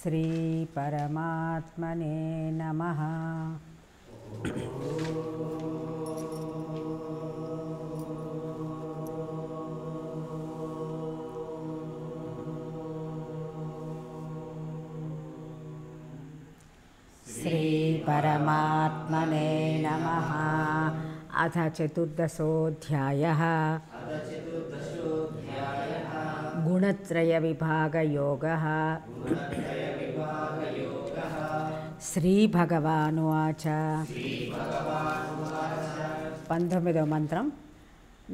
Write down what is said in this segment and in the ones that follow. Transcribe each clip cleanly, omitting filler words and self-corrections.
श्री परमात्मने नमः। श्री परमात्मने नमः। अथ चतुर्दशोऽध्यायः। गुणत्रयविभागयोगः। श्रीभगवानुवाच 19వ మంత్రం।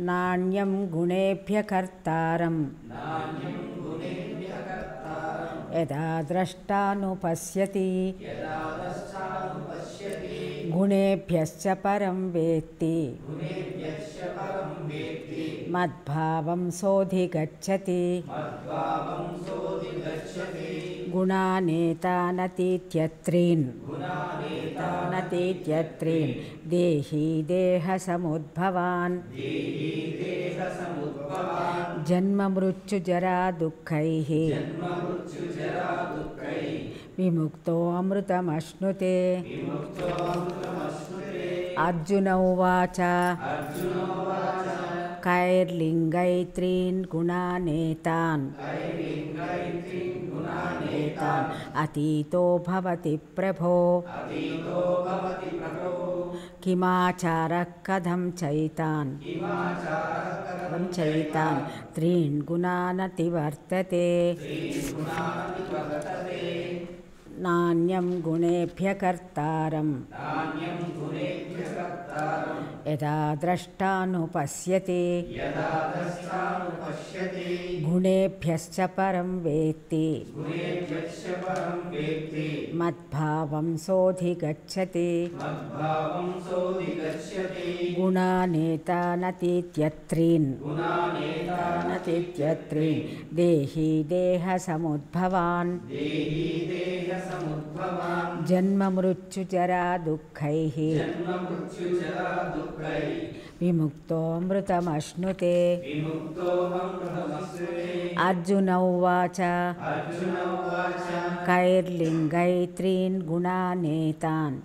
नान्यं गुणेभ्यः कर्तारं यदा द्रष्टानुपश्यति गुणेभ्यश्च परं वेत्ति मद्भावं सोऽधिगच्छति। गुणानेतानतीत्यत्रीन् देही देहसमुद्भवान् जन्ममृत्युजरा दुःखैः विमुक्तो अमृतमश्नुते। अर्जुन उवाच कैर्लिङ्गैत्रीन् गुणानेतान् अतीतो भवति प्रभो किमाचारः कथं चैतान् त्रीन् गुणानतिवर्तते। नान्यं गुणेभ्यः कर्तारं यदा द्रष्टानुपश्यति गुणेभ्यश्च परं वेत्ति मद्भावं सोऽधिगच्छति। गुणानेतानतीत्यत्रीन् देही देहसमुद्भवान् जन्ममृत्युजरा दुःखैः विमुक्तो अमृतमश्नुते। अर्जुन उवाच कैर्लिङ्गैत्रीन् गुणानेतान्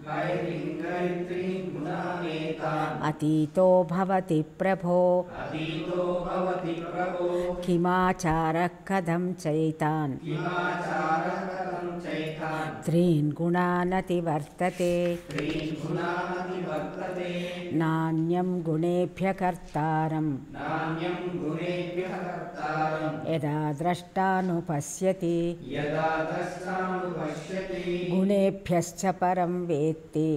अतीतो भवति प्रभो किमाचारः कथं चैतान् त्रीन् गुणानतिवर्तते। नान्यं गुणेभ्यः कर्तारं यदा द्रष्टानुपश्यति गुणेभ्यश्च परं वेत्ति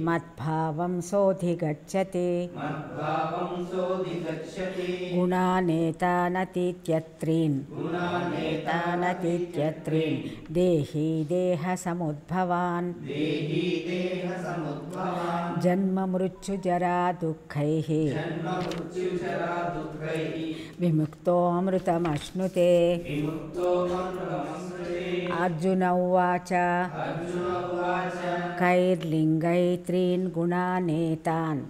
मद्भावं सोऽधिगच्छति। गुणानेतानतीत्यत्रीन् देही देहसमुद्भवान् जन्ममृत्युजरा दुःखैः विमुक्तो अमृतमश्नुते। अर्जुन उवाच कैर्लिङ्गैत्रीन् गुणानेतान्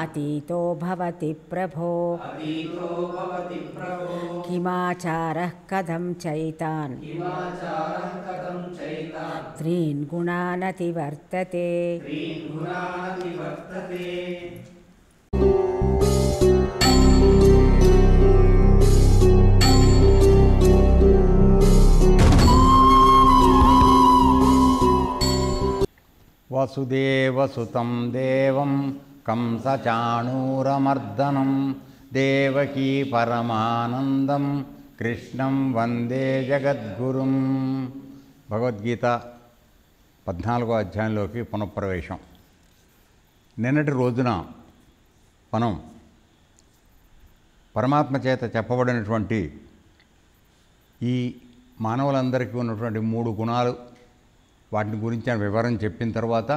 अतीतो भवति प्रभो किमाचारः कथं चैतान् त्रीन् गुणानतिवर्तते। वसुदेवसुतं देवं कंसचाणूरमर्दनं देवकी परमानंदं कृष्णं वंदे जगद्गुरुं। భగవద్గీత 14వ అధ్యాయంలోకి పునఃప్రవేశం. నిన్నటి రోజున మనం పరమాత్మ చేత చెప్పబడినటువంటి ఈ మానవులందరికీ ఉన్నటువంటి 3 గుణాలు, వాటిని గురించి వివరణ చెప్పిన తర్వాత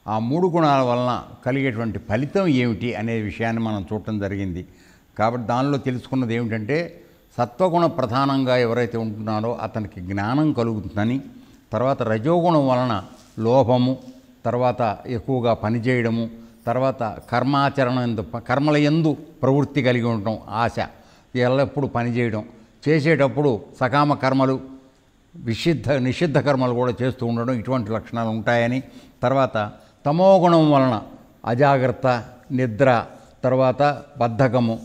ఆ 3 గుణాల వలన కలిగేటువంటి ఫలితం ఏమిటి అనే విషయాన్ని మనం చూడటం జరిగింది. కాబట్టి దానిలో తెలుసుకున్నది ఏమిటంటే సత్వగుణ ప్రధానంగా ఎవరైతే ఉంటున్నారో అతనికి జ్ఞానం కలుగుతుందని, తర్వాత రజోగుణం వలన లోభము, తర్వాత ఎక్కువగా పనిచేయడము, తర్వాత కర్మాచరణ కర్మల యందు ప్రవృత్తి కలిగి ఉండటం, ఆశ, ఎల్లప్పుడూ పనిచేయడం, చేసేటప్పుడు సకామ కర్మలు, నిషిద్ధ కర్మలు కూడా చేస్తూ ఉండడం, ఇటువంటి లక్షణాలు ఉంటాయని, తర్వాత తమోగుణం వలన అజాగ్రత్త, నిద్ర, తర్వాత బద్ధకము,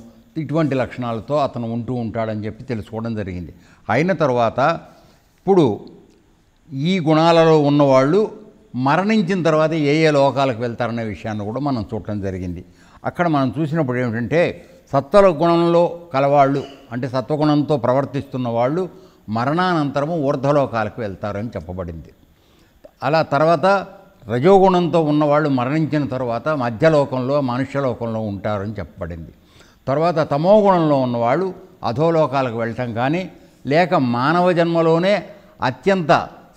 ఇటువంటి లక్షణాలతో అతను ఉంటూ ఉంటాడని చెప్పి తెలుసుకోవడం జరిగింది. అయిన తర్వాత ఇప్పుడు ఈ గుణాలలో ఉన్నవాళ్ళు మరణించిన తర్వాత ఏ ఏ లోకాలకు వెళ్తారనే విషయాన్ని కూడా మనం చూడటం జరిగింది. అక్కడ మనం చూసినప్పుడు ఏమిటంటే సత్వగుణంలో కలవాళ్ళు, అంటే సత్వగుణంతో ప్రవర్తిస్తున్న వాళ్ళు మరణానంతరము ఊర్ధ్వలోకాలకు వెళ్తారని చెప్పబడింది. అలా తర్వాత రజోగుణంతో ఉన్నవాళ్ళు మరణించిన తర్వాత మధ్యలోకంలో, మనుష్యలోకంలో ఉంటారని చెప్పబడింది. తర్వాత తమోగుణంలో ఉన్నవాళ్ళు అధోలోకాలకు వెళ్ళటం కానీ, లేక మానవ జన్మలోనే అత్యంత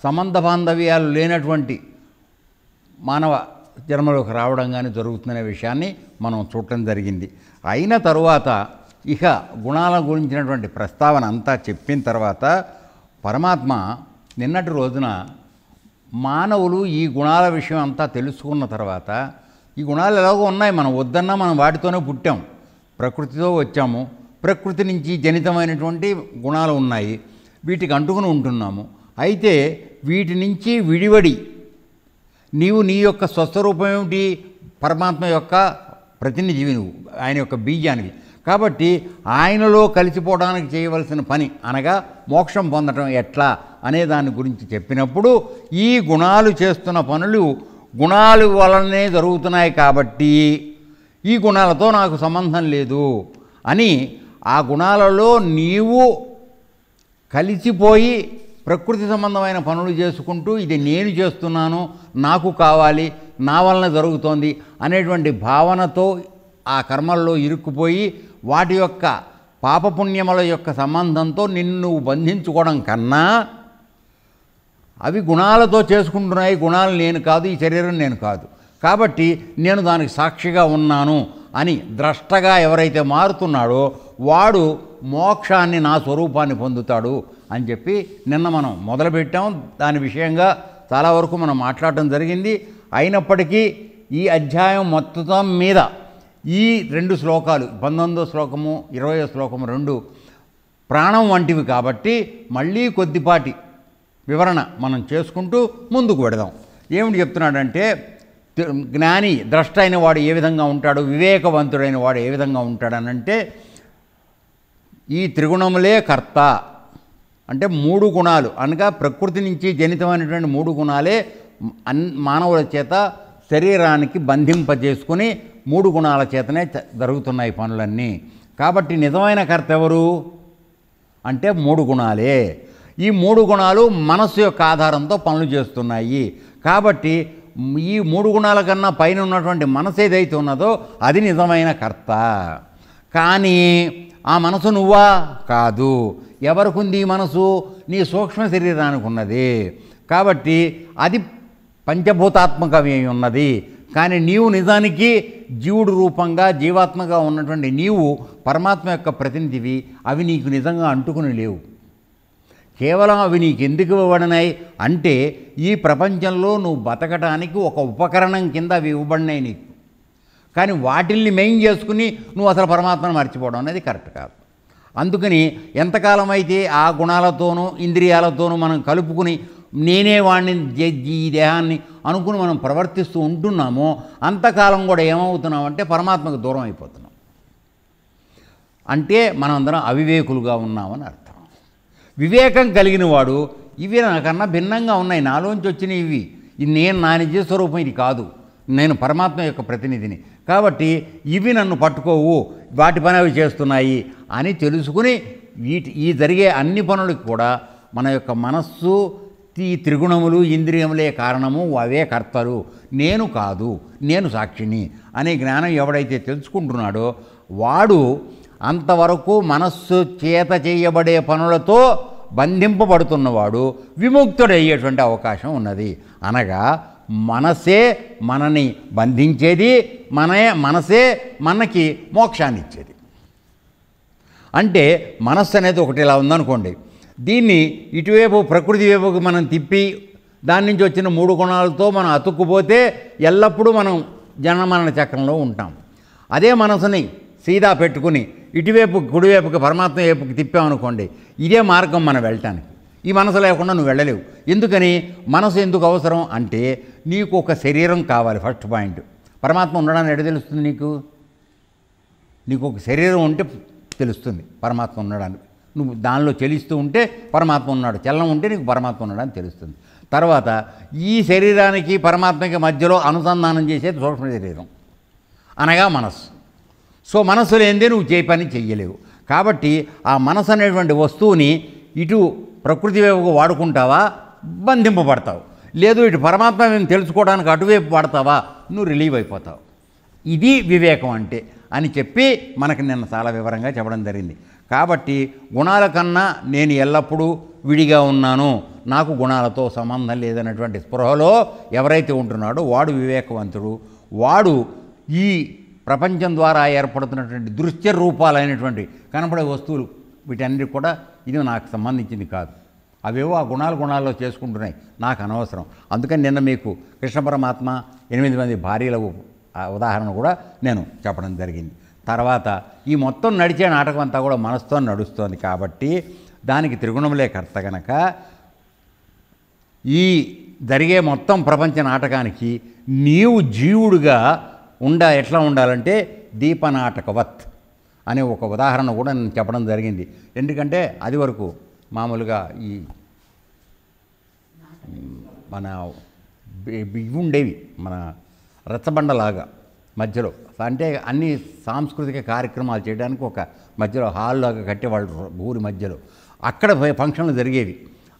సంబంధ బాంధవ్యాలు లేనటువంటి మానవ జన్మలోకి రావడం కానీ జరుగుతుందనే విషయాన్ని మనం చూడటం జరిగింది. అయిన తరువాత ఇక గుణాల గురించినటువంటి ప్రస్తావన అంతా చెప్పిన తర్వాత పరమాత్మ నిన్నటి రోజున మానవులు ఈ గుణాల విషయం అంతా తెలుసుకున్న తర్వాత, ఈ గుణాలు ఎలాగో ఉన్నాయి, మనం వద్దన్నా మనం వాటితోనే పుట్టాం, ప్రకృతితో వచ్చాము, ప్రకృతి నుంచి జనితమైనటువంటి గుణాలు ఉన్నాయి, వీటికి అంటుకుని ఉంటున్నాము. అయితే వీటి నుంచి విడివడి నీవు నీ యొక్క స్వస్వరూపం ఏమిటి? పరమాత్మ యొక్క ప్రతినిధివి నువ్వు, ఆయన యొక్క బీజానివి. కాబట్టి ఆయనలో కలిసిపోవడానికి చేయవలసిన పని అనగా మోక్షం పొందడం ఎట్లా అనే దాని గురించి చెప్పినప్పుడు, ఈ గుణాలు చేస్తున్న పనులు గుణాల వలనే జరుగుతున్నాయి కాబట్టి ఈ గుణాలతో నాకు సంబంధం లేదు అని, ఆ గుణాలలో నీవు కలిసిపోయి ప్రకృతి సంబంధమైన పనులు చేసుకుంటూ ఇది నేను చేస్తున్నాను, నాకు కావాలి, నా వలన జరుగుతోంది అనేటువంటి భావనతో ఆ కర్మల్లో ఇరుక్కుపోయి వాటి యొక్క పాపపుణ్యముల యొక్క సంబంధంతో నిన్ను బంధించుకోవడం కన్నా అవి గుణాలతో చేసుకుంటున్నాయి, గుణాలు నేను కాదు, ఈ శరీరం నేను కాదు, కాబట్టి నేను దానికి సాక్షిగా ఉన్నాను అని ద్రష్టగా ఎవరైతే మారుతున్నాడో వాడు మోక్షాన్ని, నా స్వరూపాన్ని పొందుతాడు అని చెప్పి నిన్న మనం మొదలుపెట్టాం. దాని విషయంగా చాలా వరకు మనం మాట్లాడటం జరిగింది. అయినప్పటికీ ఈ అధ్యాయం మొత్తం మీద ఈ 2 శ్లోకాలు, 19వ శ్లోకము 20వ శ్లోకము 2 ప్రాణం వంటివి కాబట్టి మళ్ళీ కొద్దిపాటి వివరణ మనం చేసుకుంటూ ముందుకు వెడదాం. ఏమిటి చెప్తున్నాడంటే, జ్ఞాని ద్రష్ట అయిన వాడు ఏ విధంగా ఉంటాడు, వివేకవంతుడైన వాడు ఏ విధంగా ఉంటాడనంటే, ఈ త్రిగుణములే కర్త, అంటే 3 గుణాలు అనగా ప్రకృతి నుంచి జనితమైనటువంటి 3 గుణాలే మానవుల చేత శరీరానికి బంధింపజేసుకుని 3 గుణాల చేతనే జరుగుతున్నాయి పనులన్నీ. కాబట్టి నిజమైన కర్త ఎవరు అంటే 3 గుణాలే. ఈ 3 గుణాలు మనస్సు యొక్క ఆధారంతో పనులు చేస్తున్నాయి. కాబట్టి ఈ 3 గుణాల కన్నా పైన ఉన్నటువంటి మనసు ఏదైతే ఉన్నదో అది నిజమైన కర్త. కానీ ఆ మనసు నువ్వా? కాదు. ఎవరికుంది ఈ మనసు? నీ సూక్ష్మ శరీరానికి ఉన్నది. కాబట్టి అది పంచభూతాత్మకమై ఉన్నది. కానీ నీవు నిజానికి జీవుడు రూపంగా, జీవాత్మగా ఉన్నటువంటి నీవు పరమాత్మ యొక్క ప్రతినిధివి. అవి నీకు నిజంగా అంటుకుని లేవు. కేవలం అవి నీకు ఎందుకు ఇవ్వబడినాయి అంటే, ఈ ప్రపంచంలో నువ్వు బతకడానికి ఒక ఉపకరణం కింద అవి ఇవ్వబడినాయి నీకు. కానీ వాటిల్ని మెయిన్ చేసుకుని నువ్వు అసలు పరమాత్మను మర్చిపోవడం అనేది కరెక్ట్ కాదు. అందుకని ఎంతకాలం అయితే ఆ గుణాలతోనూ ఇంద్రియాలతోనూ మనం కలుపుకుని నేనే వాడిని, ఈ దేహాన్ని అనుకుని మనం ప్రవర్తిస్తూ ఉంటున్నామో అంతకాలం కూడా ఏమవుతున్నామంటే పరమాత్మకు దూరం అయిపోతున్నాం. అంటే మనమందరం అవివేకులుగా ఉన్నామని అర్థం. వివేకం కలిగిన వాడు ఇవి నాకన్నా భిన్నంగా ఉన్నాయి, నాలోంచి వచ్చినవి ఇవి, నేను నా నిజ స్వరూపం ఇది కాదు, నేను పరమాత్మ యొక్క ప్రతినిధిని, కాబట్టి ఇవి నన్ను పట్టుకోవు, వాటి పని అవి చేస్తున్నాయి అని తెలుసుకుని ఈ జరిగే అన్ని పనులకు కూడా మన యొక్క మనస్సు, ఈ త్రిగుణములు, ఇంద్రియములే కారణము, అవే కర్తలు, నేను కాదు, నేను సాక్షిని అనే జ్ఞానం ఎవడైతే తెలుసుకుంటున్నాడో వాడు అంతవరకు మనస్సు చేత చేయబడే పనులతో బంధింపబడుతున్నవాడు విముక్తుడయ్యేటువంటి అవకాశం ఉన్నది. అనగా మనసే మనని బంధించేది, మనసే మనకి మోక్షాన్ని ఇచ్చేది. అంటే మనస్సు అనేది ఒకటి ఇలా ఉందనుకోండి, దీన్ని ఇటువైపు ప్రకృతి వైపుకి మనం తిప్పి దాని నుంచి వచ్చిన 3 గుణాలతో మనం అతుక్కుపోతే ఎల్లప్పుడూ మనం జనమరణ చక్రంలో ఉంటాం. అదే మనసుని సీదా పెట్టుకుని ఇటువైపు కుడివైపుకి పరమాత్మ వైపుకి తిప్పామనుకోండి, ఇదే మార్గం మనం వెళ్ళటానికి. ఈ మనసు లేకుండా నువ్వు వెళ్ళలేవు. ఎందుకని? మనసు ఎందుకు అవసరం అంటే నీకు ఒక శరీరం కావాలి. First point. పరమాత్మ ఉండడానికి ఎడ తెలుస్తుంది నీకు? నీకు ఒక శరీరం ఉంటే తెలుస్తుంది పరమాత్మ ఉండడానికి. నువ్వు దానిలో చలిస్తూ ఉంటే పరమాత్మ ఉన్నాడు, చలనం ఉంటే నీకు పరమాత్మ ఉన్నాడని తెలుస్తుంది. తర్వాత ఈ శరీరానికి పరమాత్మకి మధ్యలో అనుసంధానం చేసేది సూక్ష్మ శరీరం అనగా మనస్సు. సో మనస్సు లేనిదే నువ్వు పని చెయ్యలేవు. కాబట్టి ఆ మనసు అనేటువంటి వస్తువుని ఇటు ప్రకృతి వైపుకు వాడుకుంటావా, బంధింపబడతావు. లేదు ఇటు పరమాత్మ మేము తెలుసుకోవడానికి అటువైపు వాడతావా, నువ్వు రిలీవ్ అయిపోతావు. ఇది వివేకం అంటే అని చెప్పి మనకి నిన్న చాలా వివరంగా చెప్పడం జరిగింది. కాబట్టి గుణాల కన్నా నేను ఎల్లప్పుడూ విడిగా ఉన్నాను, నాకు గుణాలతో సంబంధం లేదన్నటువంటి స్పృహలో ఎవరైతే ఉంటున్నాడో వాడు వివేకవంతుడు. వాడు ఈ ప్రపంచం ద్వారా ఏర్పడుతున్నటువంటి దృశ్య రూపాలైనటువంటి కనపడే వస్తువులు వీటన్నిటి కూడా ఇది నాకు సంబంధించింది కాదు, అవేవో ఆ గుణాల్లో చేసుకుంటున్నాయి, నాకు అనవసరం. అందుకని నిన్న మీకు కృష్ణ పరమాత్మ 8 మంది భార్యల ఉదాహరణ కూడా నేను చెప్పడం జరిగింది. తర్వాత ఈ మొత్తం నడిచే నాటకం అంతా కూడా మనసుతో నడుస్తోంది. కాబట్టి దానికి త్రిగుణములే కర్త గనక ఈ జరిగే మొత్తం ప్రపంచ నాటకానికి నీవు జీవుడుగా ఎట్లా ఉండాలంటే దీపనాటకవత్ అనే ఒక ఉదాహరణ కూడా నేను చెప్పడం జరిగింది. ఎందుకంటే అది వరకు మామూలుగా ఈ మన ఇవి ఉండేవి, మన రచ్చబండలాగా మధ్యలో, అంటే అన్ని సాంస్కృతిక కార్యక్రమాలు చేయడానికి ఒక మధ్యలో హాల్ లాగా కట్టేవాళ్ళు ఊరి మధ్యలో. అక్కడ ఫంక్షన్లు జరిగేవి.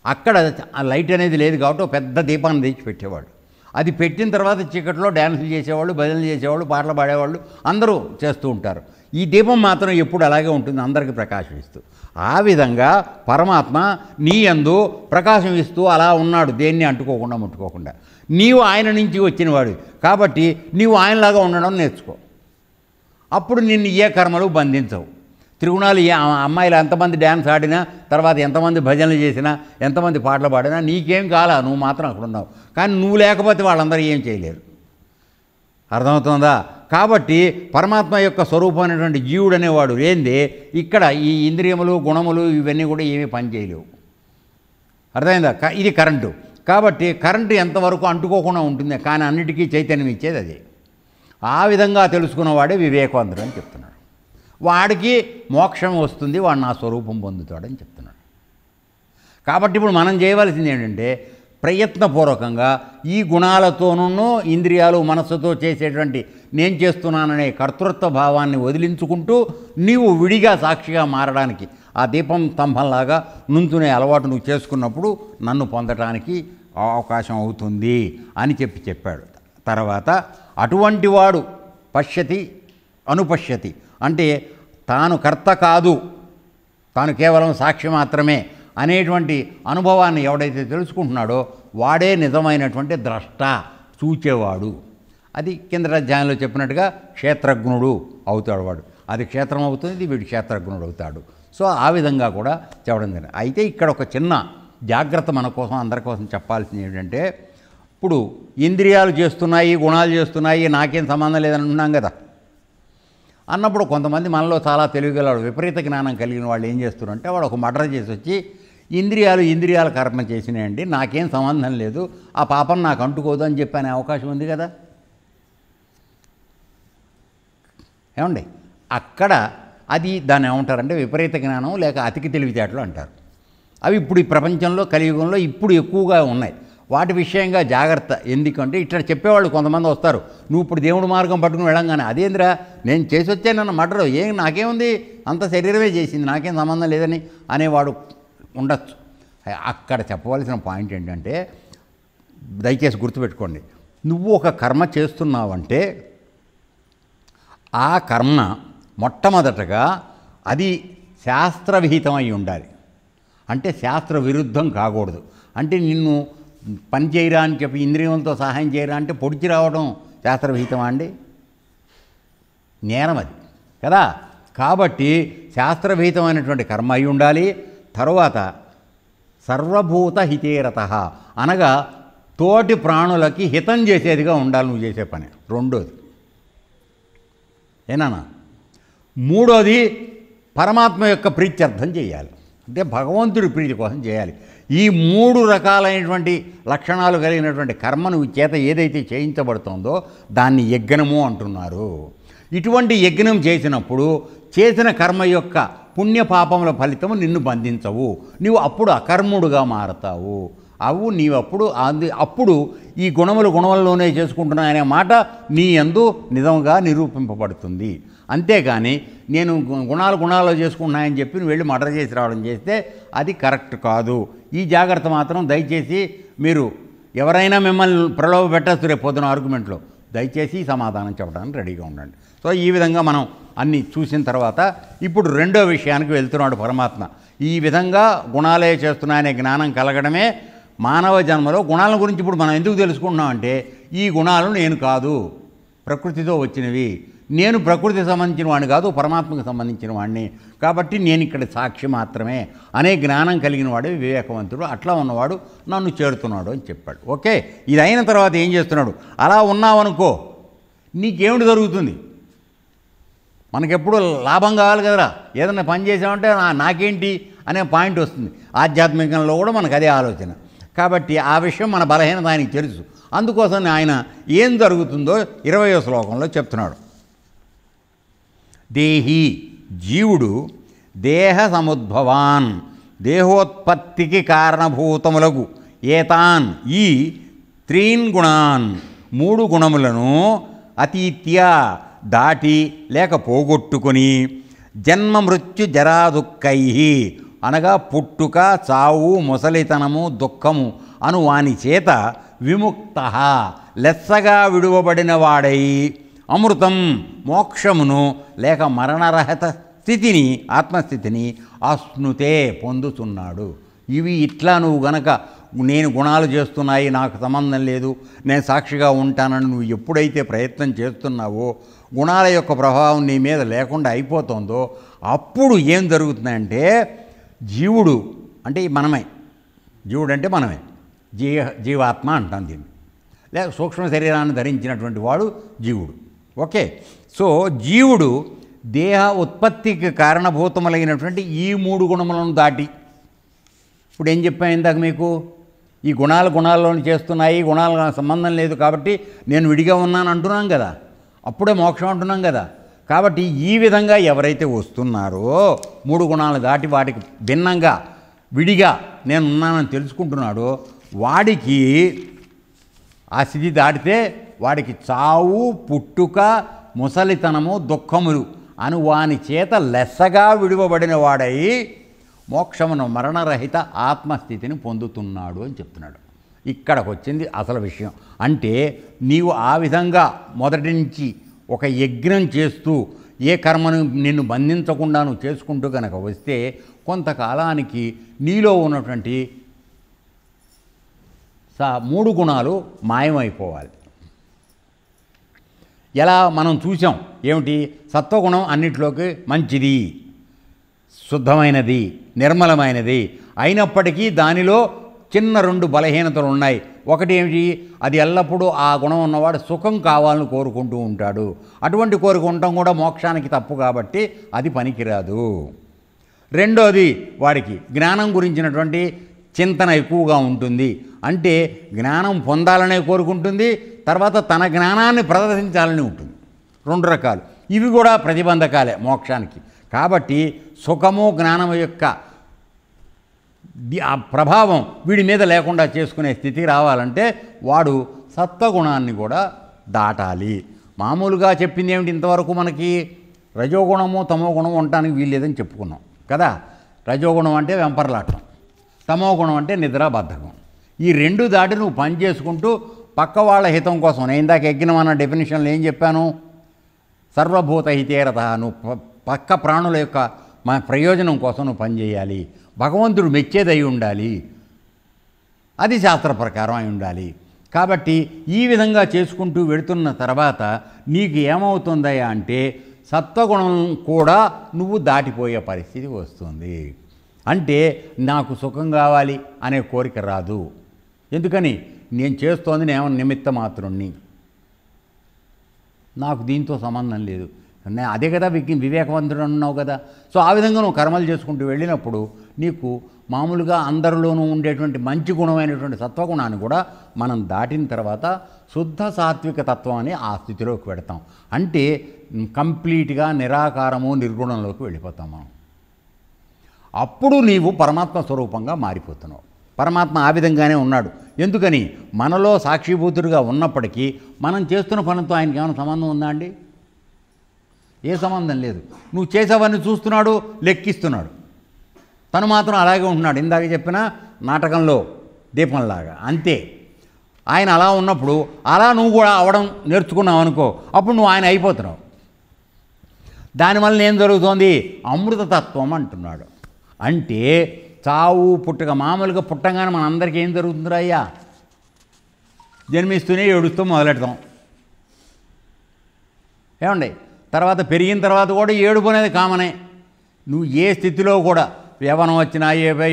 అక్కడ ఆ లైట్ అనేది లేదు కాబట్టి ఒక పెద్ద దీపాన్ని తెచ్చి పెట్టేవాళ్ళు. అది పెట్టిన తర్వాత చీకట్లో డ్యాన్సులు చేసేవాళ్ళు, భజనలు చేసేవాళ్ళు, పాటలు పాడేవాళ్ళు అందరూ చేస్తూ ఉంటారు. ఈ దీపం మాత్రం ఎప్పుడు అలాగే ఉంటుంది, అందరికీ ప్రకాశం ఇస్తూ. ఆ విధంగా పరమాత్మ నీ యందు ప్రకాశం ఇస్తూ అలా ఉన్నాడు, దేన్ని అంటుకోకుండా ముట్టుకోకుండా. నీవు ఆయన నుంచి వచ్చినవాడు కాబట్టి నీవు ఆయనలాగా ఉండడం నేర్చుకో. అప్పుడు నిన్ను ఏ కర్మలు బంధించవు. త్రిగుణాలు అమ్మాయిలు ఎంతమంది డ్యాన్స్ ఆడినా, తర్వాత ఎంతమంది భజనలు చేసినా, ఎంతమంది పాటలు పాడినా నీకేం కాలా, నువ్వు మాత్రం అక్కడ ఉన్నావు. కానీ నువ్వు లేకపోతే వాళ్ళందరూ ఏం చేయలేరు. అర్థమవుతుందా? కాబట్టి పరమాత్మ యొక్క స్వరూపమైనటువంటి జీవుడు అనేవాడు ఏంది, ఇక్కడ ఈ ఇంద్రియములు గుణములు ఇవన్నీ కూడా ఏమీ పని చేయలేవు. అర్థమైందా? ఇది కరెంటు. కాబట్టి కరెంటు ఎంతవరకు అంటుకోకుండా ఉంటుంది, కానీ అన్నిటికీ చైతన్యం ఇచ్చేది అదే. ఆ విధంగా తెలుసుకున్నవాడే వివేకవంతుడు అని చెప్తున్నాడు. వాడికి మోక్షం వస్తుంది, వాడు నా స్వరూపం పొందుతాడని చెప్తున్నాడు. కాబట్టి ఇప్పుడు మనం చేయవలసింది ఏంటంటే ప్రయత్నపూర్వకంగా ఈ గుణాలతోనూ ఇంద్రియాలు మనస్సుతో చేసేటువంటి నేను చేస్తున్నాననే కర్తృత్వ భావాన్ని వదిలించుకుంటూ నీవు విడిగా సాక్షిగా మారడానికి ఆ దీపం స్తంభంలాగా నుంచునే అలవాటు నువ్వు చేసుకున్నప్పుడు నన్ను పొందటానికి అవకాశం అవుతుంది అని చెప్పాడు. తర్వాత అటువంటి వాడు పశ్యతి అనుపశ్యతి, అంటే తాను కర్త కాదు, తాను కేవలం సాక్షి మాత్రమే అనేటువంటి అనుభవాన్ని ఎవడైతే తెలుసుకుంటున్నాడో వాడే నిజమైనటువంటి ద్రష్ట, చూచేవాడు. అది కింద అధ్యాయంలో చెప్పినట్టుగా క్షేత్రజ్ఞుడు అవుతాడు వాడు. అది క్షేత్రం అవుతుంది, వీడు క్షేత్రజ్ఞుడు అవుతాడు. సో ఆ విధంగా కూడా చెప్పడం జరిగింది. అయితే ఇక్కడ ఒక చిన్న జాగ్రత్త మన కోసం అందరి కోసం చెప్పాల్సింది ఏంటంటే, ఇప్పుడు ఇంద్రియాలు చేస్తున్నాయి, గుణాలు చేస్తున్నాయి, నాకేం సంబంధం లేదని అంటున్నాం కదా. అన్నప్పుడు కొంతమంది మనలో చాలా తెలివిగలవాడు, విపరీత జ్ఞానం కలిగిన వాళ్ళు ఏం చేస్తున్నారంటే, వాడు ఒక మర్డర్ చేసి వచ్చి ఇంద్రియాలు కర్మ చేసినాయండి, నాకేం సంబంధం లేదు, ఆ పాపం నాకు అంటుకోదు అని చెప్పనే అవకాశం ఉంది కదా. ఏమండి? అక్కడ అది దాన్ని ఏమంటారంటే విపరీత జ్ఞానం లేక అతికి తెలివితేటలు అంటారు. అవి ఇప్పుడు ఈ ప్రపంచంలో కలియుగంలో ఇప్పుడు ఎక్కువగా ఉన్నాయి. వాటి విషయంగా జాగ్రత్త. ఎందుకంటే ఇట్లా చెప్పేవాళ్ళు కొంతమంది వస్తారు, నువ్వు ఇప్పుడు దేవుడి మార్గం పట్టుకుని వెళ్ళంగానే అదేంద్రా నేను చేసి వచ్చానన్న మటరు, నాకేముంది, అంత శరీరమే చేసింది, నాకేం సంబంధం లేదని అనేవాడు ఉండొచ్చు. అక్కడ చెప్పవలసిన పాయింట్ ఏంటంటే, దయచేసి గుర్తుపెట్టుకోండి, నువ్వు ఒక కర్మ చేస్తున్నావంటే ఆ కర్మ మొట్టమొదటగా అది శాస్త్రవిహితమై ఉండాలి. అంటే శాస్త్ర విరుద్ధం కాకూడదు. అంటే నిన్ను పని చేయరా అని చెప్పి ఇంద్రియంతో సహాయం చేయరా అంటే పొడిచి రావడం శాస్త్రవిహితమా అండి? నేరం అది కదా. కాబట్టి శాస్త్రవిహితమైనటువంటి కర్మ అయి ఉండాలి. తరువాత సర్వభూత హితేరత అనగా తోటి ప్రాణులకి హితం చేసేదిగా ఉండాలి నువ్వు చేసే పని. రెండోది ఏనా, మూడోది పరమాత్మ యొక్క ప్రీత్యర్థం చేయాలి, అంటే భగవంతుడి ప్రీతి కోసం చేయాలి. ఈ 3 రకాలైనటువంటి లక్షణాలు కలిగినటువంటి కర్మను చేత ఏదైతే చేయించబడుతుందో దాన్ని యజ్ఞము అంటున్నారు. ఇటువంటి యజ్ఞం చేసినప్పుడు చేసిన కర్మ యొక్క పుణ్యపాపముల ఫలితము నిన్ను బంధించవు, నీవు అప్పుడు అకర్ముడుగా మారతావు. అప్పుడు ఈ గుణములలోనే చేసుకుంటున్నాయనే మాట నీ యందు నిజంగా నిరూపింపబడుతుంది. అంతేగాని నేను గుణాలలో చేసుకుంటున్నాయని చెప్పి నువ్వు వెళ్ళి మర్డర్ చేసి రావడం చేస్తే అది కరెక్ట్ కాదు. ఈ జాగ్రత్త మాత్రం దయచేసి మీరు ఎవరైనా మిమ్మల్ని ప్రలోభ పెట్టచ్చు రేపు పొద్దున ఆర్గ్యుమెంట్లో, దయచేసి సమాధానం చెప్పడానికి రెడీగా ఉండండి. సో ఈ విధంగా మనం అన్నీ చూసిన తర్వాత ఇప్పుడు రెండో విషయానికి వెళ్తున్నాడు పరమాత్మ. ఈ విధంగా గుణాలే చేస్తున్నాయనే జ్ఞానం కలగడమే మానవ జన్మలో. గుణాల గురించి ఇప్పుడు మనం ఎందుకు తెలుసుకుంటున్నామంటే ఈ గుణాలు నేను కాదు, ప్రకృతితో వచ్చినవి, నేను ప్రకృతికి సంబంధించిన వాడిని కాదు, పరమాత్మకు సంబంధించిన వాడిని, కాబట్టి నేను ఇక్కడ సాక్షి మాత్రమే అనే జ్ఞానం కలిగిన వాడే వివేకవంతుడు. అట్లా ఉన్నవాడు నన్ను చేరుతున్నాడు అని చెప్పాడు. ఓకే, ఇది అయిన తర్వాత ఏం చేస్తున్నాడు? అలా ఉన్నావనుకో నీకేమిటి జరుగుతుంది? మనకెప్పుడు లాభం కావాలి కదరా, ఏదైనా పని చేసామంటే నాకేంటి అనే పాయింట్ వస్తుంది. ఆధ్యాత్మికంలో కూడా మనకు అదే ఆలోచన. కాబట్టి ఆ విషయం మన బలహీనత ఆయనకి తెలుసు. అందుకోసం ఆయన ఏం జరుగుతుందో 20వ శ్లోకంలో చెప్తున్నాడు. దేహి, జీవుడు దేహ సముద్భవాన్, దేహోత్పత్తికి కారణభూతములకు ఏతాన్, ఈ 3 గుణాన్, 3 గుణములను అతీత్య దాటి లేక పోగొట్టుకొని జన్మ మృత్యు జరాదుఃఖై, అనగా పుట్టుక, చావు, ముసలితనము, దుఃఖము అను వాని చేత విముక్త, లెస్సగా విడువబడిన వాడై అమృతం, మోక్షమును లేక మరణరహిత స్థితిని, ఆత్మస్థితిని అశ్నుతే, పొందుతున్నాడు. ఇవి ఇట్లా నువ్వు గనక నేను గుణాలు చేస్తున్నాయి, నాకు సంబంధం లేదు, నేను సాక్షిగా ఉంటానని నువ్వు ఎప్పుడైతే ప్రయత్నం చేస్తున్నావో, గుణాల యొక్క ప్రభావం నీ మీద లేకుండా అయిపోతుందో, అప్పుడు ఏం జరుగుతుందంటే జీవుడు అంటే మనమే, జీవుడు అంటే మనమే, జీవాత్మ అంటాం దీన్ని, లేక సూక్ష్మ శరీరాన్ని ధరించినటువంటి వాడు జీవుడు. ఓకే, సో జీవుడు దేహ ఉత్పత్తికి కారణభూతములైనటువంటి ఈ 3 గుణములను దాటి, ఇప్పుడు ఏం చెప్పాను ఇందాక మీకు, ఈ గుణాలలోని చేస్తున్నాయి, గుణాలు నాకు సంబంధం లేదు కాబట్టి నేను విడిగా ఉన్నాను అంటున్నాం కదా, అప్పుడే మోక్షం అంటున్నాం కదా. కాబట్టి ఈ విధంగా ఎవరైతే వస్తున్నారో 3 గుణాలు దాటి వాటికి భిన్నంగా విడిగా నేను ఉన్నానని తెలుసుకుంటున్నాడో వాడికి ఆ స్థితి దాటితే వాడికి చావు, పుట్టుక, ముసలితనము, దుఃఖములు అను వాని చేత లెస్సగా విడువబడిన వాడై మోక్షమును, మరణరహిత ఆత్మస్థితిని పొందుతున్నాడు అని చెప్తున్నాడు. ఇక్కడికి వచ్చింది అసలు విషయం. అంటే నీవు ఆ విధంగా మొదటి నుంచి ఒక యజ్ఞం చేస్తూ ఏ కర్మను నిన్ను బంధించకుండా నువ్వు చేసుకుంటూ కనుక వస్తే కొంతకాలానికి నీలో ఉన్నటువంటి 3 గుణాలు మాయమైపోవాలి. ఎలా మనం చూసాం, ఏమిటి? సత్వగుణం అన్నిట్లోకి మంచిది, శుద్ధమైనది, నిర్మలమైనది అయినప్పటికీ దానిలో చిన్న 2 బలహీనతలు ఉన్నాయి. ఒకటి ఏమిటి? అది ఎల్లప్పుడూ ఆ గుణం ఉన్నవాడు సుఖం కావాలని కోరుకుంటూ ఉంటాడు. అటువంటి కోరుకుంటాం కూడా మోక్షానికి తప్పు కాబట్టి అది పనికిరాదు. రెండోది, వాడికి జ్ఞానం గురించినటువంటి చింతన ఎక్కువగా ఉంటుంది. అంటే జ్ఞానం పొందాలనే కోరుకుంటుంది, తర్వాత తన జ్ఞానాన్ని ప్రదర్శించాలని ఉంటుంది. 2 రకాలు. ఇవి కూడా ప్రతిబంధకాలే మోక్షానికి. కాబట్టి సుఖము, జ్ఞానము యొక్క ఆ ప్రభావం వీడి మీద లేకుండా చేసుకునే స్థితి రావాలంటే వాడు సత్వగుణాన్ని కూడా దాటాలి. మామూలుగా చెప్పింది ఏమిటి ఇంతవరకు మనకి? రజోగుణము, తమో గుణము ఉండటానికి వీల్లేదని చెప్పుకున్నాం కదా. రజోగుణం అంటే వెంపర్లాటం, తమో గుణం అంటే నిద్రాబద్ధకం. ఈ 2 దాటి నువ్వు పని చేసుకుంటూ పక్క వాళ్ళ హితం కోసం, నేను ఇందాక యజ్ఞం అన్న డెఫినేషన్లో ఏం చెప్పాను? సర్వభూత హితేరత, నువ్వు పక్క ప్రాణుల యొక్క మన ప్రయోజనం కోసం నువ్వు పనిచేయాలి. భగవంతుడు మెచ్చేదై ఉండాలి, అది శాస్త్ర ప్రకారం అయి ఉండాలి. కాబట్టి ఈ విధంగా చేసుకుంటూ వెళుతున్న తర్వాత నీకు ఏమవుతుందయ్యా అంటే సత్వగుణం కూడా నువ్వు దాటిపోయే పరిస్థితి వస్తుంది. అంటే నాకు సుఖం కావాలి అనే కోరిక రాదు. ఎందుకని? నేను చేస్తోంది నేను నిమిత్త మాత్రుణ్ణి, నాకు దీంతో సంబంధం లేదు. అదే కదా వివేకవంతుడు అన్నావు కదా. సో ఆ విధంగా నువ్వు కర్మలు చేసుకుంటూ వెళ్ళినప్పుడు నీకు మామూలుగా అందరిలోనూ ఉండేటువంటి మంచి గుణమైనటువంటి సత్వగుణాన్ని కూడా మనం దాటిన తర్వాత శుద్ధ సాత్విక తత్వం అని ఆ స్థితిలోకి పెడతాం. అంటే కంప్లీట్గా నిరాకారము నిర్గుణంలోకి వెళ్ళిపోతాం మనం. అప్పుడు నీవు పరమాత్మ స్వరూపంగా మారిపోతున్నావు. పరమాత్మ ఆ విధంగానే ఉన్నాడు. ఎందుకని? మనలో సాక్షిభూతుడిగా ఉన్నప్పటికీ మనం చేస్తున్న పనితో ఆయనకి ఏమైనా సంబంధం ఉందా అండి? ఏ సంబంధం లేదు. నువ్వు చేసేవన్నీ చూస్తున్నాడు, లెక్కిస్తున్నాడు. తను మాత్రం అలాగే ఉంటున్నాడు. ఇందాక చెప్పిన నాటకంలో దీపంలాగా అంతే. ఆయన అలా ఉన్నప్పుడు అలా నువ్వు కూడా అవడం నేర్చుకున్నావు అనుకో, అప్పుడు నువ్వు ఆయన అయిపోతున్నావు. దానివల్ల ఏం జరుగుతోంది? అమృతతత్వం అంటున్నాడు. అంటే చావు పుట్టుక. మామూలుగా పుట్టంగానే మనందరికీ ఏం జరుగుతుందిరా అయ్యా? జన్మిస్తూనే ఏడుస్తూ మొదలెడతాం ఏమండి. తర్వాత పెరిగిన తర్వాత కూడా ఏడుపు అనేది కామనే. నువ్వు ఏ స్థితిలో కూడా యవ్వనం వచ్చినా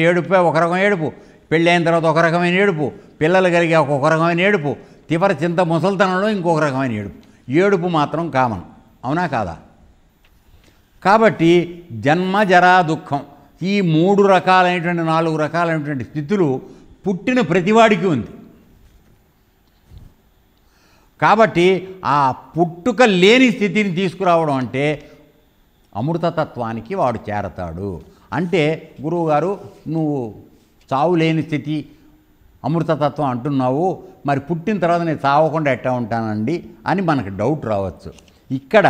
ఏడుపే ఒక రకం ఏడుపు, పెళ్ళి అయిన తర్వాత ఒక రకమైన ఏడుపు, పిల్లలు కలిగే ఒక రకమైన ఏడుపు, తీవ్ర చింత ముసలితనంలో ఇంకొక రకమైన ఏడుపు. ఏడుపు మాత్రం కామన్, అవునా కాదా? కాబట్టి జన్మ జరా దుఃఖం ఈ 3 రకాలైనటువంటి 4 రకాలైనటువంటి స్థితులు పుట్టిన ప్రతివాడికి ఉంది. కాబట్టి ఆ పుట్టుక లేని స్థితిని తీసుకురావడం అంటే అమృతతత్వానికి వాడు చేరతాడు. అంటే గురువుగారు నువ్వు చావు లేని స్థితి అమృతతత్వం అంటున్నావు, మరి పుట్టిన తర్వాత నేను చావకుండా ఎట్టా ఉంటానండి అని మనకు డౌట్ రావచ్చు. ఇక్కడ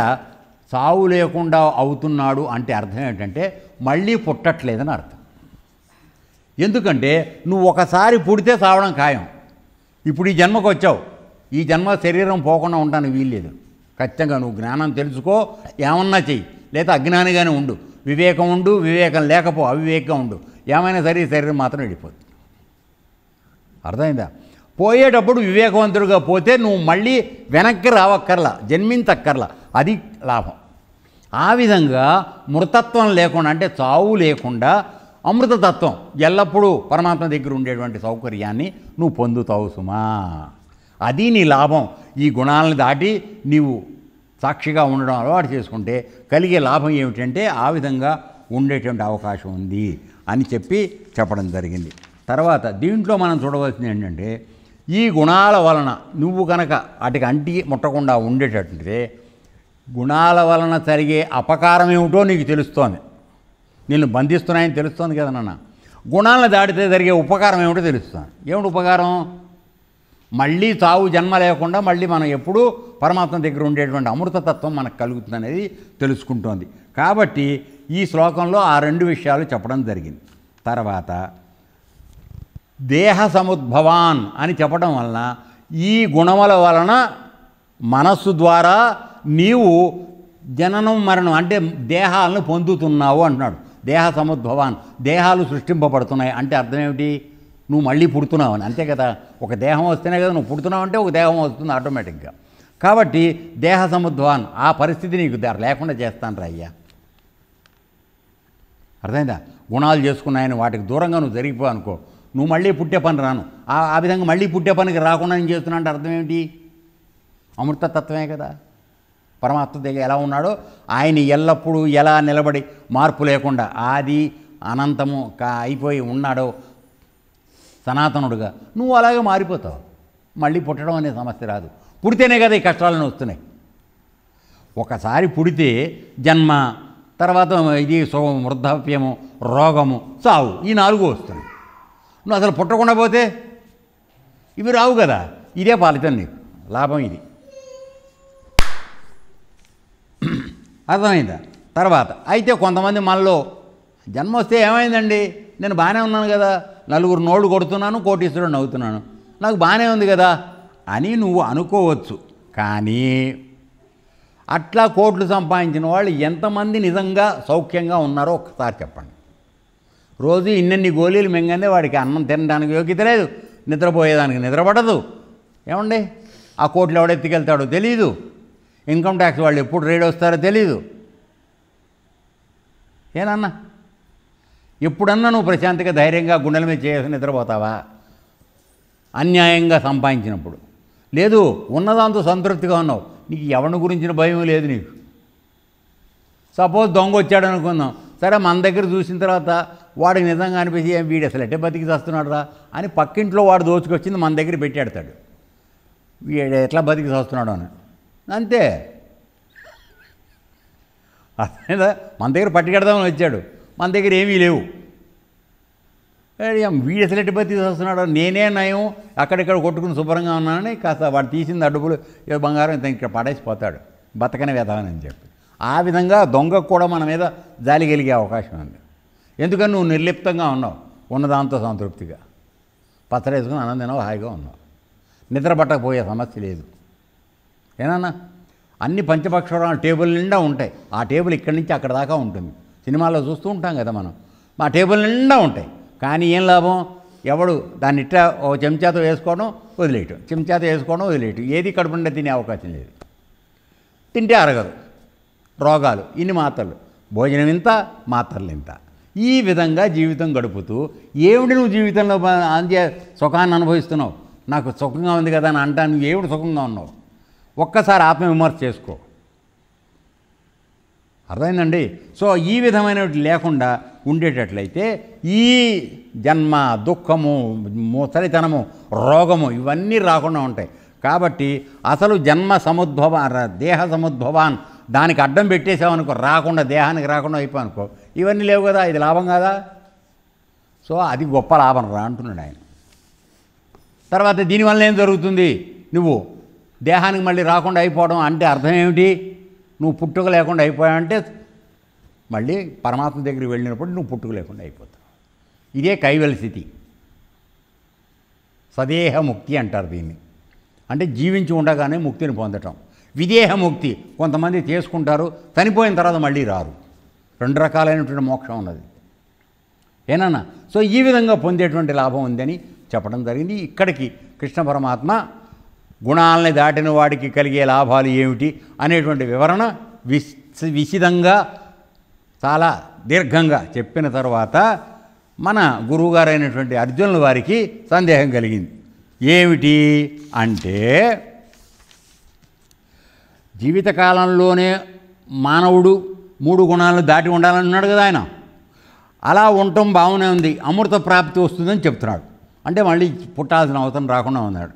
చావు లేకుండా అవుతున్నాడు అంటే అర్థం ఏంటంటే మళ్ళీ పుట్టట్లేదని అర్థం. ఎందుకంటే నువ్వు ఒకసారి పుడితే చావడం ఖాయం. ఇప్పుడు ఈ జన్మకు వచ్చావు, ఈ జన్మ శరీరం పోకుండా ఉండడానికి వీల్లేదు. ఖచ్చితంగా నువ్వు జ్ఞానం తెలుసుకో, ఏమన్నా చెయ్యి, లేదా అజ్ఞానిగానే ఉండు, వివేకం ఉండు, వివేకం లేకపో అవివేకంగా ఉండు, ఏమైనా సరే శరీరం మాత్రం వెళ్ళిపోతుంది. అర్థమైందా? పోయేటప్పుడు వివేకవంతుడిగా పోతే నువ్వు మళ్ళీ వెనక్కి రావక్కర్లా, జన్మించక్కర్లా, అది లాభం. ఆ విధంగా మృతత్వం లేకుండా అంటే చావు లేకుండా అమృతతత్వం ఎల్లప్పుడూ పరమాత్మ దగ్గర ఉండేటువంటి సౌకర్యాన్ని నువ్వు పొందుతావు సుమా. అది నీ లాభం. ఈ గుణాలను దాటి నీవు సాక్షిగా ఉండడం అలవాటు చేసుకుంటే కలిగే లాభం ఏమిటంటే ఆ విధంగా ఉండేటువంటి అవకాశం ఉంది అని చెప్పడం జరిగింది. తర్వాత దీంట్లో మనం చూడవలసింది ఏంటంటే ఈ గుణాల వలన నువ్వు కనుక వాటికి అంటి ముట్టకుండా ఉండేటట్టుంటే గుణాల వలన జరిగే అపకారం ఏమిటో నీకు తెలుస్తోంది. నిన్ను బంధిస్తున్నాయని తెలుస్తోంది కదా నాన్న. గుణాలను దాటితే జరిగే ఉపకారం ఏమిటో తెలుస్తుంది. ఏమిటి ఉపకారం? మళ్ళీ చావు జన్మ లేకుండా మళ్ళీ మనం ఎప్పుడూ పరమాత్మ దగ్గర ఉండేటువంటి అమృతతత్వం మనకు కలుగుతుంది అనేది తెలుసుకుంటోంది. కాబట్టి ఈ శ్లోకంలో ఆ 2 విషయాలు చెప్పడం జరిగింది. తర్వాత దేహ సముద్భవాన్ అని చెప్పడం వలన ఈ గుణముల వలన మనస్సు ద్వారా నీవు జననం మరణం అంటే దేహాలను పొందుతున్నావు అంటున్నాడు. దేహ సముద్భవాన్, దేహాలు సృష్టింపబడుతున్నాయి అంటే అర్థం ఏమిటి? నువ్వు మళ్ళీ పుడుతున్నావు అని. అంతే కదా, ఒక దేహం వస్తేనే కదా నువ్వు పుడుతున్నావు అంటే ఒక దేహం వస్తుంది ఆటోమేటిక్గా. కాబట్టి దేహ సముద్భవాన్ ఆ పరిస్థితి నీకు లేకుండా చేస్తాను రా అయ్యా. అర్థమైందా? గుణాలు చేసుకున్నాయని వాటికి దూరంగా నువ్వు జరిగిపో అనుకో, నువ్వు మళ్ళీ పుట్టే పని రాను. ఆ విధంగా మళ్ళీ పుట్టే పనికి రాకుండా నేను చేస్తున్నా అంటే అర్థం ఏమిటి? అమృతతత్వమే కదా. పరమాత్మ దగ్గర ఎలా ఉన్నాడో ఆయన ఎల్లప్పుడూ ఎలా నిలబడి మార్పు లేకుండా ఆది అనంతము అయిపోయి ఉన్నాడో సనాతనుడుగా నువ్వు అలాగే మారిపోతావు. మళ్ళీ పుట్టడం అనే సమస్య రాదు. పుడితేనే కదా ఈ కష్టాలను వస్తున్నాయి. ఒకసారి పుడితే జన్మ, తర్వాత ఇది వృద్ధాప్యము, రోగము, చావు, ఈ 4 వస్తున్నాయి. నువ్వు అసలు పుట్టకుండా పోతే ఇవి రావు కదా. ఇదే ఫలితం నీకు, లాభం ఇది. అర్థమైందా? తర్వాత అయితే కొంతమంది మనలో జన్మ వస్తే ఏమైందండి, నేను బాగానే ఉన్నాను కదా, 4 నోళ్ళు కొడుతున్నాను, కోటీశ్వరుడు అవుతున్నాను, నాకు బాగానే ఉంది కదా అని నువ్వు అనుకోవచ్చు. కానీ అట్లా కోట్లు సంపాదించిన వాళ్ళు ఎంతమంది నిజంగా సౌఖ్యంగా ఉన్నారో ఒక్కసారి చెప్పండి. రోజు ఇన్నెన్ని గోళీలు మింగందే వాడికి అన్నం తినడానికి యోగ్యత లేదు, నిద్రపోయేదానికి నిద్రపడదు. ఏమండి, ఆ కోట్లు ఎవడెత్తికెళ్తాడో తెలీదు, ఇన్కమ్ ట్యాక్స్ వాళ్ళు ఎప్పుడు రేడ్ వస్తారో తెలీదు. ఏనన్నా ఎప్పుడన్నా నువ్వు ప్రశాంతంగా ధైర్యంగా గుండెల మీద చేసి నిద్రపోతావా? అన్యాయంగా సంపాదించినప్పుడు లేదు. ఉన్నదాంతో సంతృప్తిగా ఉన్నావు, నీకు ఎవరి గురించిన భయం లేదు నీకు. సపోజ్ దొంగ వచ్చాడు అనుకుందాం, సరే మన దగ్గర చూసిన తర్వాత వాడికి నిజంగా అనిపించి వీడు అసలు ఎట్టే బతికి వస్తున్నాడు రా అని పక్కింట్లో వాడు దోచుకొచ్చింది మన దగ్గర పెట్టాడతాడు, వీడు ఎట్లా బతికి వస్తున్నాడు అని. అంతే, అదే మన దగ్గర పట్టుకెడదామని వచ్చాడు, మన దగ్గర ఏమీ లేవు, వీడు అసలు ఎట్టి బతికి వస్తున్నాడు, నేనే నయం అక్కడిక్కడ కొట్టుకుని శుభ్రంగా ఉన్నానని కాస్త వాడు తీసింది అడ్డుపులు బంగారం ఇంత ఇక్కడ పడేసిపోతాడు, బతకని వెతవని చెప్పి. ఆ విధంగా దొంగకు కూడా మన మీద జాలి కలిగే అవకాశం ఉంది. ఎందుకని నువ్వు నిర్లిప్తంగా ఉన్నావు, ఉన్నదాంతో సంతృప్తిగా పచ్చడేసుకుని ఆనందం హాయిగా ఉన్నావు, నిద్ర పట్టకపోయే సమస్య లేదు. ఏనన్నా అన్ని పంచపక్షరాలు టేబుల్ నిండా ఉంటాయి, ఆ టేబుల్ ఇక్కడి నుంచి అక్కడ దాకా ఉంటుంది, సినిమాల్లో చూస్తూ ఉంటాం కదా మనం, మా టేబుల్ నిండా ఉంటాయి. కానీ ఏం లాభం, ఎవడు దాన్ని ఇట్లా ఓ చెంచాతో వేసుకోవడం వదిలేయటం, చెంచాతో వేసుకోవడం వదిలేయటం, ఏది కడుపు నిండా తినే అవకాశం లేదు. తింటే అరగదు, రోగాలు, ఇన్ని మాత్రలు, భోజనం ఇంత మాత్రలు ఇంత, ఈ విధంగా జీవితం గడుపుతూ ఏమిటి నువ్వు జీవితంలో అంతే సుఖాన్ని అనుభవిస్తున్నావు, నాకు సుఖంగా ఉంది కదా అని అంటా, నువ్వు ఏమిటి సుఖంగా ఉన్నావు, ఒక్కసారి ఆత్మవిమర్శ చేసుకో. అర్థమైందండి? సో ఈ విధమైనవి లేకుండా ఉండేటట్లయితే ఈ జన్మ, దుఃఖము, ముసలితనము, రోగము ఇవన్నీ రాకుండా ఉంటాయి. కాబట్టి అసలు జన్మ సముద్భవ దేహ సముద్భవాన్ దానికి అడ్డం పెట్టేసామనుకో, రాకుండా దేహానికి రాకుండా అయిపోనుకో, ఇవన్నీ లేవు కదా, ఇది లాభం కదా. సో అది గొప్ప లాభం రా అంటున్నాడు ఆయన. తర్వాత దీనివల్ల ఏం జరుగుతుంది, నువ్వు దేహానికి మళ్ళీ రాకుండా అయిపోవడం అంటే అర్థం ఏమిటి, నువ్వు పుట్టుక లేకుండా అయిపోయావంటే మళ్ళీ పరమాత్మ దగ్గరికి వెళ్ళినప్పుడు నువ్వు పుట్టుక లేకుండా అయిపోతావు. ఇదే కైవల్య స్థితి, సదేహ ముక్తి అంటారు దీన్ని. అంటే జీవించి ఉండగానే ముక్తిని పొందటం. విదేహ ముక్తి కొంతమంది చేసుకుంటారు, చనిపోయిన తర్వాత మళ్ళీ రారు. రెండు రకాలైనటువంటి మోక్షం ఉన్నది. ఏనన్నా? సో ఈ విధంగా పొందేటువంటి లాభం ఉందని చెప్పడం జరిగింది. ఇక్కడికి కృష్ణ పరమాత్మ గుణాలని దాటిన వాడికి కలిగే లాభాలు ఏమిటి అనేటువంటి వివరణ విశిదంగా చాలా దీర్ఘంగా చెప్పిన తర్వాత మన గురువుగారైనటువంటి అర్జునుల వారికి సందేహం కలిగింది. ఏమిటి అంటే, జీవితకాలంలోనే మానవుడు 3 గుణాలను దాటి ఉండాలన్నాడు కదా ఆయన. అలా ఉండటం బాగానే ఉంది, అమృత ప్రాప్తి వస్తుందని చెప్తున్నాడు. అంటే మళ్ళీ పుట్టాల్సిన అవసరం రాకుండా ఉన్నాడు.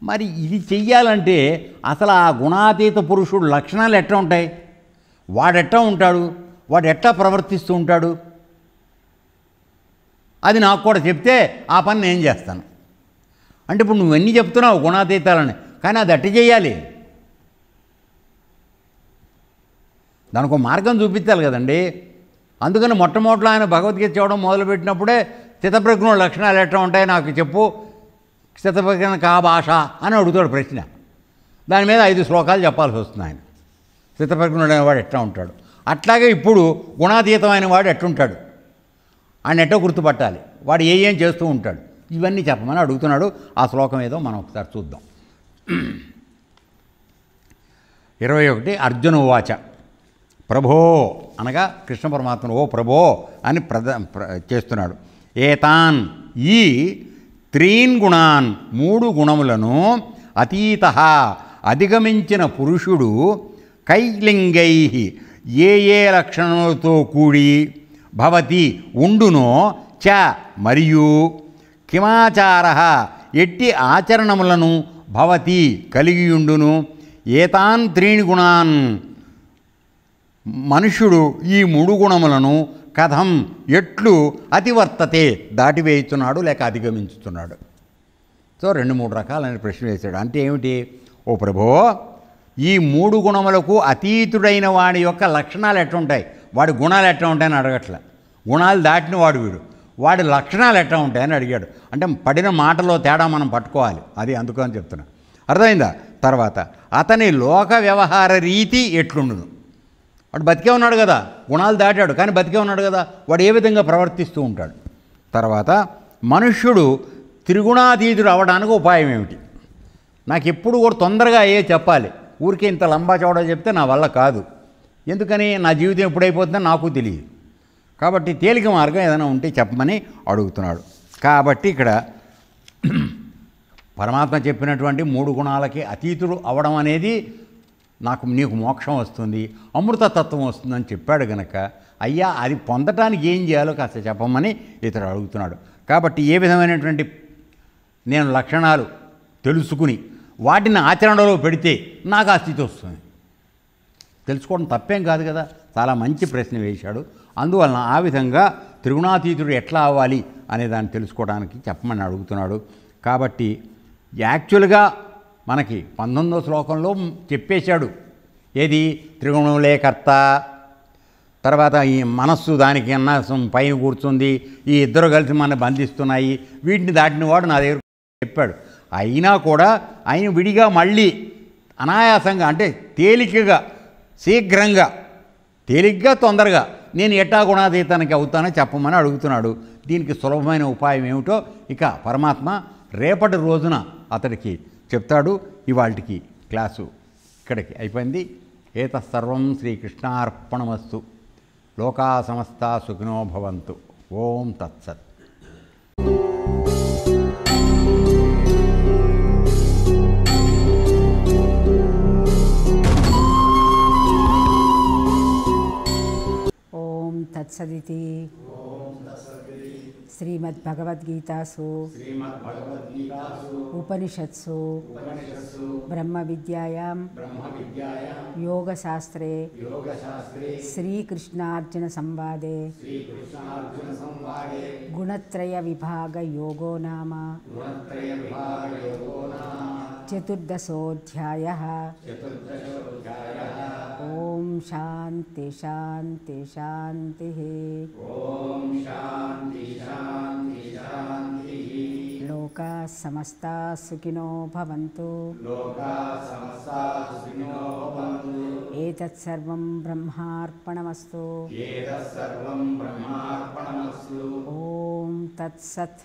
మరి ఇది చెయ్యాలంటే అసలు ఆ గుణాతీత పురుషుడు లక్షణాలు ఎట్లా ఉంటాయి, వాడెట్టా ఉంటాడు, వాడు ఎట్లా ప్రవర్తిస్తూ ఉంటాడు, అది నాకు కూడా చెప్తే ఆ పని నేను చేస్తాను. అంటే ఇప్పుడు నువ్వన్నీ చెప్తున్నావు గుణాతీతాలని, కానీ అది ఎట్ట చేయాలి, దానికి ఒక మార్గం చూపించాలి కదండి. అందుకని మొట్టమొదటిలో ఆయన భగవద్గీత చదవడం మొదలుపెట్టినప్పుడే స్థితప్రజ్ఞుల లక్షణాలు ఎట్లా ఉంటాయి నాకు చెప్పు, స్థితప్రజ్ఞ కా భాష అని అడుగుతాడు ప్రశ్న. దాని మీద 5 శ్లోకాలు చెప్పాల్సి వస్తుంది ఆయన. స్థితప్రజ్ఞుడు అనేవాడు ఎట్లా ఉంటాడు, అట్లాగే ఇప్పుడు గుణాతీతమైన వాడు ఎట్లుంటాడు, ఆయన ఎట్టో గుర్తుపట్టాలి, వాడు ఏం చేస్తూ ఉంటాడు, ఇవన్నీ చెప్పమని అడుగుతున్నాడు. ఆ శ్లోకం ఏదో మనం ఒకసారి చూద్దాం. 21 అర్జున ఉవాచ. ప్రభో అనగా కృష్ణ పరమాత్మను ఓ ప్రభో అని చేస్తున్నాడు. ఏతాన్ ఈ 3 గుణాన్ 3 గుణములను అతీత అధిగమించిన పురుషుడు కైలింగై ఏ లక్షణములతో కూడి భవతి ఉండునో చ మరియు కిమాచార ఎట్టి ఆచరణములను భవతి కలిగియుండును. ఏతాన్ 3 గుణాన్ మనుష్యుడు ఈ 3 గుణములను కథం ఎట్లు అతివర్తతే దాటివేయుతున్నాడు లేక అధిగమించుతున్నాడు. సో 2-3 రకాలైన ప్రశ్న వేశాడు. అంటే ఏమిటి, ఓ ప్రభో ఈ 3 గుణములకు అతీతుడైన వాడి యొక్క లక్షణాలు ఎట్లుంటాయి, వాడి గుణాలు ఎట్లా ఉంటాయని అడగట్లే, గుణాలు దాటిన వాడు వీడు, వాడి లక్షణాలు ఎట్లా ఉంటాయని అడిగాడు. అంటే పడిన మాటలో తేడా మనం పట్టుకోవాలి, అది అందుకని చెప్తున్నా. అర్థమైందా? తర్వాత అతని లోక వ్యవహార రీతి ఎట్లుండును, వాడు బతికే ఉన్నాడు కదా, గుణాలు దాటాడు కానీ బతికే ఉన్నాడు కదా, వాడు ఏ విధంగా ప్రవర్తిస్తూ ఉంటాడు. తర్వాత మనుష్యుడు త్రిగుణాతీతుడు అవ్వడానికి ఉపాయం ఏమిటి, నాకు ఎప్పుడు కూడా తొందరగా చెప్పాలి, ఊరికే ఇంత లంబా చౌడా చెప్తే నా వల్ల కాదు, ఎందుకని నా జీవితం ఎప్పుడైపోతుందో నాకు తెలియదు. కాబట్టి తేలిక మార్గం ఏదైనా ఉంటే చెప్పమని అడుగుతున్నాడు. కాబట్టి ఇక్కడ పరమాత్మ చెప్పినటువంటి 3 గుణాలకి అతీతుడు అవడం అనేది నీకు మోక్షం వస్తుంది, అమృతతత్వం వస్తుందని చెప్పాడు గనక, అయ్యా అది పొందటానికి ఏం చేయాలో కాస్త చెప్పమని ఇతడు అడుగుతున్నాడు. కాబట్టి ఏ విధమైనటువంటి నేను లక్షణాలు తెలుసుకుని వాటిని ఆచరణలో పెడితే నాకు ఆ స్థితి వస్తుంది? తెలుసుకోవడం తప్పేం కాదు కదా. చాలా మంచి ప్రశ్న వేశాడు. అందువలన ఆ విధంగా త్రిగుణాతీతుడు ఎట్లా అవ్వాలి అనే దాన్ని తెలుసుకోవడానికి చెప్పమని అడుగుతున్నాడు. కాబట్టి యాక్చువల్గా మనకి 19వ శ్లోకంలో చెప్పేశాడు. ఏది? త్రిగుణములే కర్త, తర్వాత ఈ మనస్సు దానికి అన్న పైన కూర్చుంది, ఈ ఇద్దరు కలిసి మన బంధిస్తున్నాయి, వీటిని దాటిన వాడు నా దగ్గర చెప్పాడు. అయినా కూడా ఆయన విడిగా మళ్ళీ అనాయాసంగా, అంటే తేలికగా, శీఘ్రంగా, తేలిగ్గా, తొందరగా నేను ఎట్టా గుణాతీతానికి అవుతానో చెప్పమని అడుగుతున్నాడు. దీనికి సులభమైన ఉపాయం ఏమిటో ఇక పరమాత్మ రేపటి రోజున అతడికి చెప్తాడు. ఇవాళకి క్లాసు ఇక్కడికి అయిపోయింది. ఏతత్సర్వం శ్రీకృష్ణార్పణమస్తు. లోకా సమస్తా సుఖినో భవంతు. ఓం తత్సత్. ఓం తత్సదితి. శ్రీమద్భగవద్గీతాసు ఉపనిషత్సు బ్రహ్మ విద్యాయాం యోగశాస్త్రే శ్రీకృష్ణార్జున సంవాదే గుణత్రయ విభాగ యోగో నామ చతుర్దశోऽధ్యాయः. ఓం శాంతి శాంతి శాంతి. లోకా సమస్తా సుఖినో భవంతు. ఏతత్సర్వం బ్రహ్మార్పణమస్తు. ఓం తత్సత్.